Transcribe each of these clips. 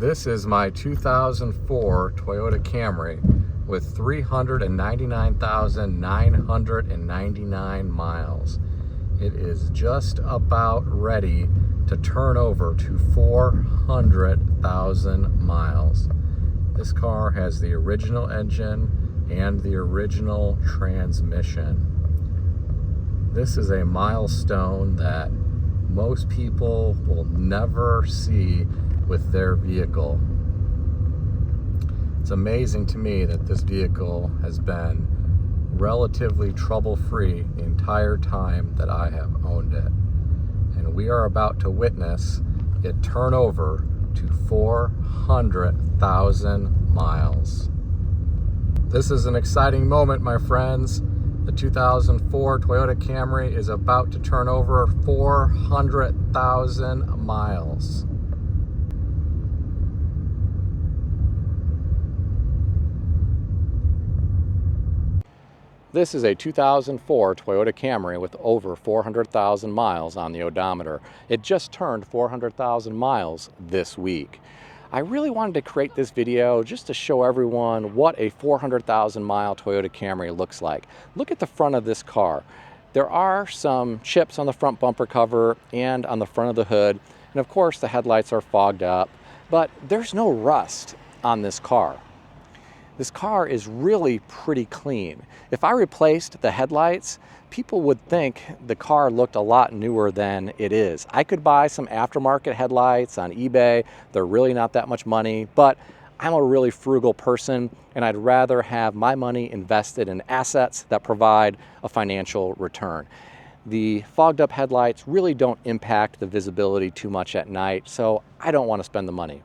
This is my 2004 Toyota Camry with 399,999 miles. It is just about ready to turn over to 400,000 miles. This car has the original engine and the original transmission. This is a milestone that most people will never see with their vehicle. It's amazing to me that this vehicle has been relatively trouble-free the entire time that I have owned it. And we are about to witness it turn over to 400,000 miles. This is an exciting moment, my friends. The 2004 Toyota Camry is about to turn over 400,000 miles. This is a 2004 Toyota Camry with over 400,000 miles on the odometer. It just turned 400,000 miles this week. I really wanted to create this video just to show everyone what a 400,000 mile Toyota Camry looks like. Look at the front of this car. There are some chips on the front bumper cover and on the front of the hood, and of course the headlights are fogged up, but there's no rust on this car. This car is really pretty clean. If I replaced the headlights, people would think the car looked a lot newer than it is. I could buy some aftermarket headlights on eBay. They're really not that much money, but I'm a really frugal person and I'd rather have my money invested in assets that provide a financial return. The fogged up headlights really don't impact the visibility too much at night, so I don't want to spend the money.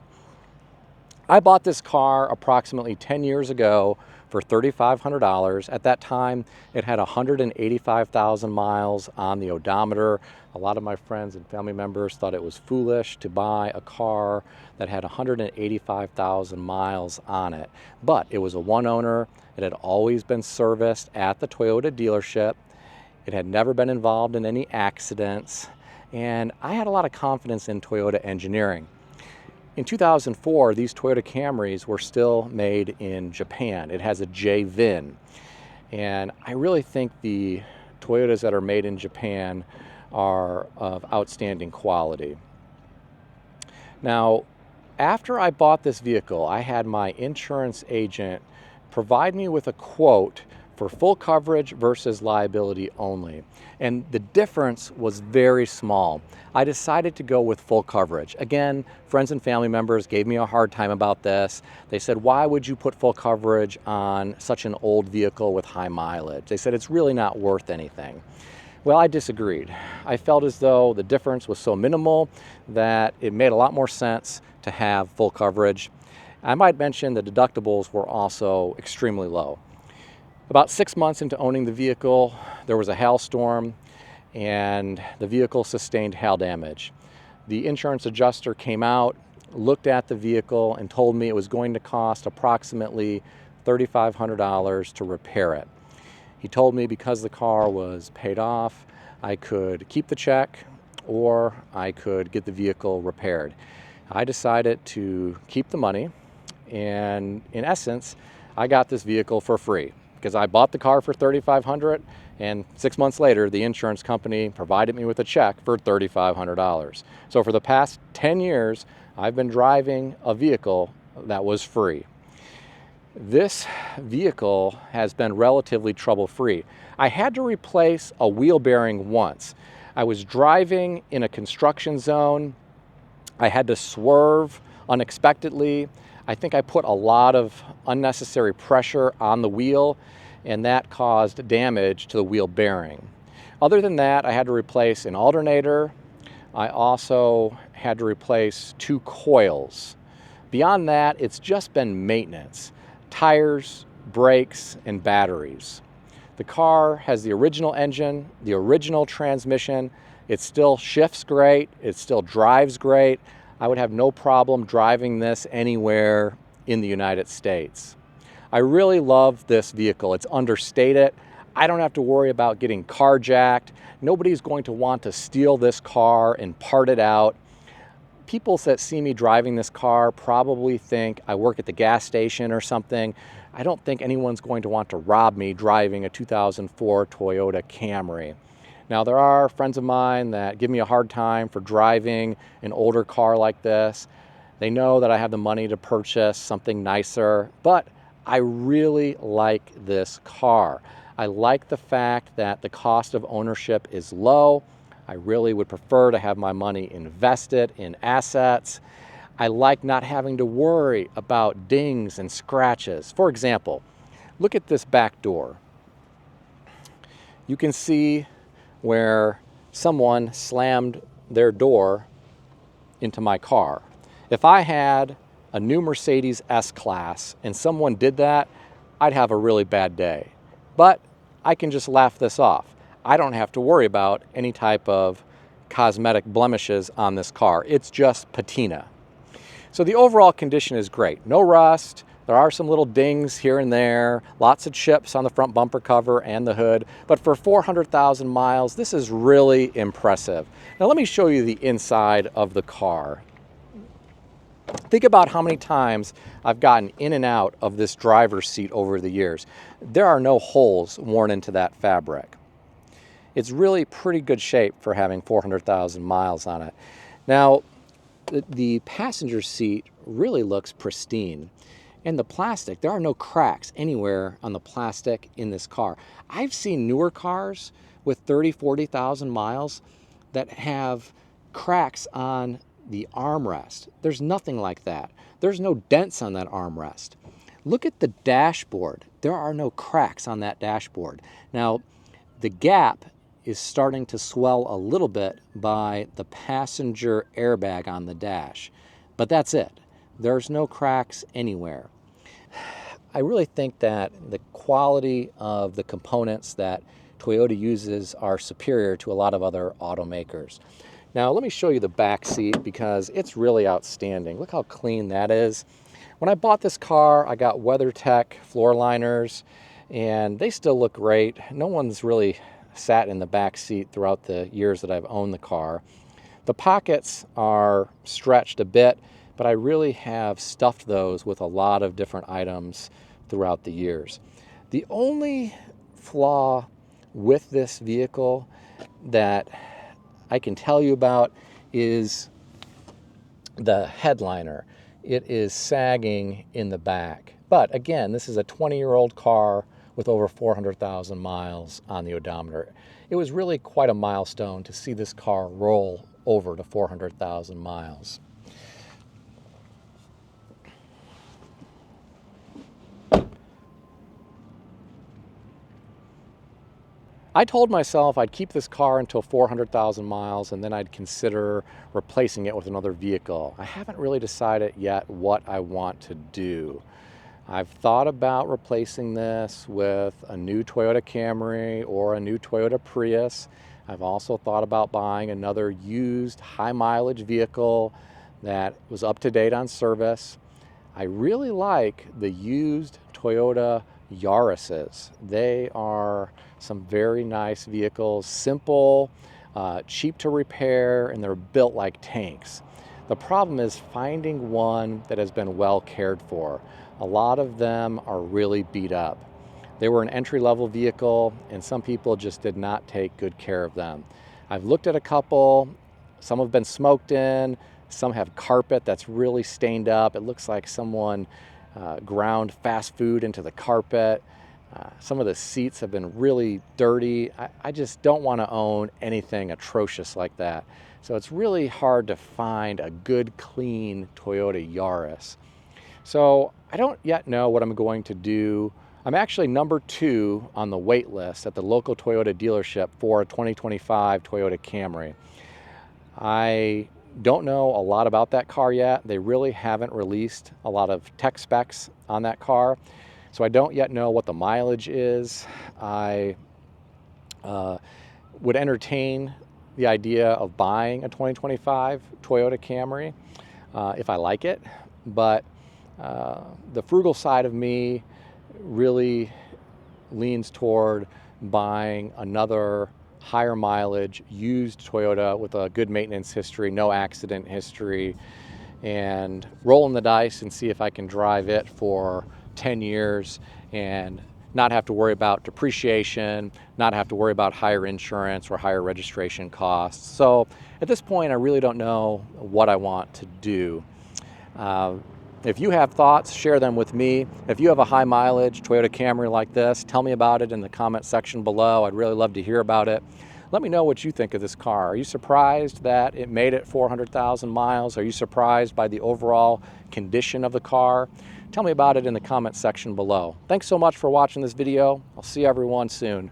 I bought this car approximately 10 years ago for $3,500. At that time, it had 185,000 miles on the odometer. A lot of my friends and family members thought it was foolish to buy a car that had 185,000 miles on it. But it was a one owner. It had always been serviced at the Toyota dealership. It had never been involved in any accidents. And I had a lot of confidence in Toyota engineering. In 2004, these Toyota Camrys were still made in Japan. It has a J VIN. And I really think the Toyotas that are made in Japan are of outstanding quality. Now, after I bought this vehicle, I had my insurance agent provide me with a quote for full coverage versus liability only. And the difference was very small. I decided to go with full coverage. Again, friends and family members gave me a hard time about this. They said, why would you put full coverage on such an old vehicle with high mileage? They said, it's really not worth anything. Well, I disagreed. I felt as though the difference was so minimal that it made a lot more sense to have full coverage. I might mention the deductibles were also extremely low. About 6 months into owning the vehicle, there was a hailstorm and the vehicle sustained hail damage. The insurance adjuster came out, looked at the vehicle, and told me it was going to cost approximately $3,500 to repair it. He told me because the car was paid off, I could keep the check or I could get the vehicle repaired. I decided to keep the money, and in essence, I got this vehicle for free. Because I bought the car for $3,500, and 6 months later, the insurance company provided me with a check for $3,500. So for the past 10 years, I've been driving a vehicle that was free. This vehicle has been relatively trouble-free. I had to replace a wheel bearing once. I was driving in a construction zone. I had to swerve unexpectedly. I think I put a lot of unnecessary pressure on the wheel, and that caused damage to the wheel bearing. Other than that, I had to replace an alternator. I also had to replace 2 coils. Beyond that, it's just been maintenance: tires, brakes, and batteries. The car has the original engine, the original transmission. It still shifts great. It still drives great. I would have no problem driving this anywhere in the United States. I really love this vehicle. It's understated. I don't have to worry about getting carjacked. Nobody's going to want to steal this car and part it out. People that see me driving this car probably think I work at the gas station or something. I don't think anyone's going to want to rob me driving a 2004 Toyota Camry. Now, there are friends of mine that give me a hard time for driving an older car like this. They know that I have the money to purchase something nicer, but I really like this car. I like the fact that the cost of ownership is low. I really would prefer to have my money invested in assets. I like not having to worry about dings and scratches. For example, look at this back door. You can see where someone slammed their door into my car. If I had a new Mercedes S-Class and someone did that, I'd have a really bad day. But I can just laugh this off. I don't have to worry about any type of cosmetic blemishes on this car. It's just patina. So the overall condition is great. No rust. There are some little dings here and there, lots of chips on the front bumper cover and the hood, but for 400,000 miles, this is really impressive. Now let me show you the inside of the car. Think about how many times I've gotten in and out of this driver's seat over the years. There are no holes worn into that fabric. It's really pretty good shape for having 400,000 miles on it. Now, the passenger seat really looks pristine. And the plastic, there are no cracks anywhere on the plastic in this car. I've seen newer cars with 30, 40,000 miles that have cracks on the armrest. There's nothing like that. There's no dents on that armrest. Look at the dashboard. There are no cracks on that dashboard. Now, the gap is starting to swell a little bit by the passenger airbag on the dash, but that's it. There's no cracks anywhere. I really think that the quality of the components that Toyota uses are superior to a lot of other automakers. Now let me show you the back seat because it's really outstanding. Look how clean that is. When I bought this car, I got WeatherTech floor liners and they still look great. No one's really sat in the back seat throughout the years that I've owned the car. The pockets are stretched a bit, but I really have stuffed those with a lot of different items throughout the years. The only flaw with this vehicle that I can tell you about is the headliner. It is sagging in the back. But again, this is a 20-year-old car with over 400,000 miles on the odometer. It was really quite a milestone to see this car roll over to 400,000 miles. I told myself I'd keep this car until 400,000 miles and then I'd consider replacing it with another vehicle. I haven't really decided yet what I want to do. I've thought about replacing this with a new Toyota Camry or a new Toyota Prius. I've also thought about buying another used high mileage vehicle that was up to date on service. I really like the used Toyota Yaris's. They are some very nice vehicles, simple, cheap to repair, and they're built like tanks. The problem is finding one that has been well cared for. A lot of them are really beat up. They were an entry-level vehicle and some people just did not take good care of them. I've looked at a couple, some have been smoked in, some have carpet that's really stained up. It looks like someone ground fast food into the carpet. Some of the seats have been really dirty. I just don't want to own anything atrocious like that. So it's really hard to find a good, clean Toyota Yaris. So I don't yet know what I'm going to do. I'm actually number 2 on the wait list at the local Toyota dealership for a 2025 Toyota Camry. I don't know a lot about that car yet. They really haven't released a lot of tech specs on that car. So I don't yet know what the mileage is. I would entertain the idea of buying a 2025 Toyota Camry if I like it, but the frugal side of me really leans toward buying another higher mileage, used Toyota with a good maintenance history, no accident history, and rolling the dice and see if I can drive it for 10 years and not have to worry about depreciation, not have to worry about higher insurance or higher registration costs. So at this point, I really don't know what I want to do. If you have thoughts, share them with me. If you have a high mileage Toyota Camry like this, tell me about it in the comment section below. I'd really love to hear about it. Let me know what you think of this car. Are you surprised that it made it 400,000 miles? Are you surprised by the overall condition of the car? Tell me about it in the comment section below. Thanks so much for watching this video. I'll see everyone soon.